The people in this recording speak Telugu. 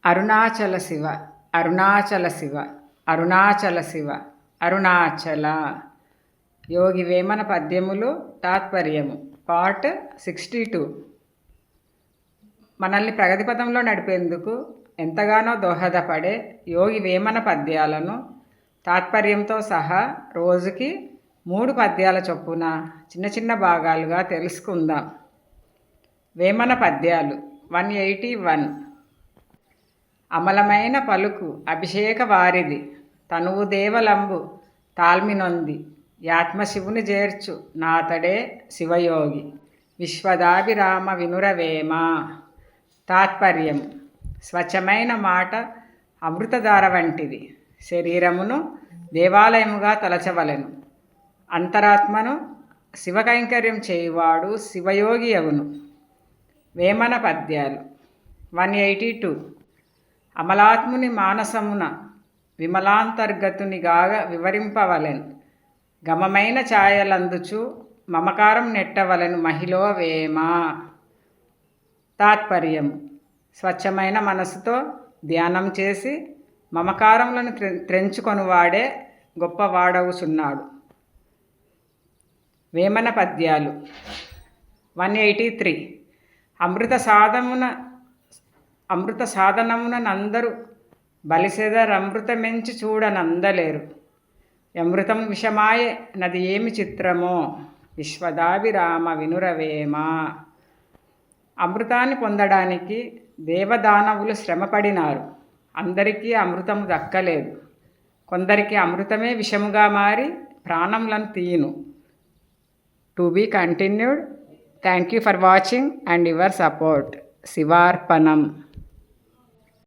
అరుణాచల శివ, అరుణాచల శివ, అరుణాచల శివ, అరుణాచల. యోగి వేమన పద్యములు తాత్పర్యము పార్ట్ 62. మనల్ని ప్రగతి పదంలో నడిపేందుకు ఎంతగానో దోహదపడే యోగి వేమన పద్యాలను తాత్పర్యంతో సహా రోజుకి 3 పద్యాల చొప్పున చిన్న చిన్న భాగాలుగా తెలుసుకుందాం. వేమన పద్యాలు 181. అమలమైన పలుకు అభిషేక వారిది, తనువు దేవలంబు తాల్మినొంది, యాత్మశివుని చేర్చు నాతడే శివయోగి, విశ్వదాభిరామ వినురవేమ. తాత్పర్యం: స్వచ్ఛమైన మాట అమృతధార వంటిది. శరీరమును దేవాలయముగా తలచవలెను. అంతరాత్మను శివకైంకర్యం చేయువాడు శివయోగి అగును. వేమన పద్యాలు 182. అమలాత్ముని మానసమున విమలాంతర్గతునిగాగ వివరింపవలెన్, గమమైన ఛాయలందుచు మమకారం నెట్టవలెను మహిళ వేమ. తాత్పర్యం: స్వచ్ఛమైన మనసుతో ధ్యానం చేసి మమకారములను త్రెంచుకొనువాడే గొప్పవాడవుచున్నాడు. వేమన పద్యాలు 183. అమృత సాధనమున నందరు బలిసెదరమృతమెంచి చూడనందలేరు, అమృతం విషమాయే నది ఏమి చిత్రమో, విశ్వదాభిరామ వినురవేమ. అమృతాన్ని పొందడానికి దేవదానవులు శ్రమపడినారు. అందరికీ అమృతము దక్కలేదు. కొందరికి అమృతమే విషముగా మారి ప్రాణములను తీయును. To be continued. Thank you for watching and your support. శివార్పణం.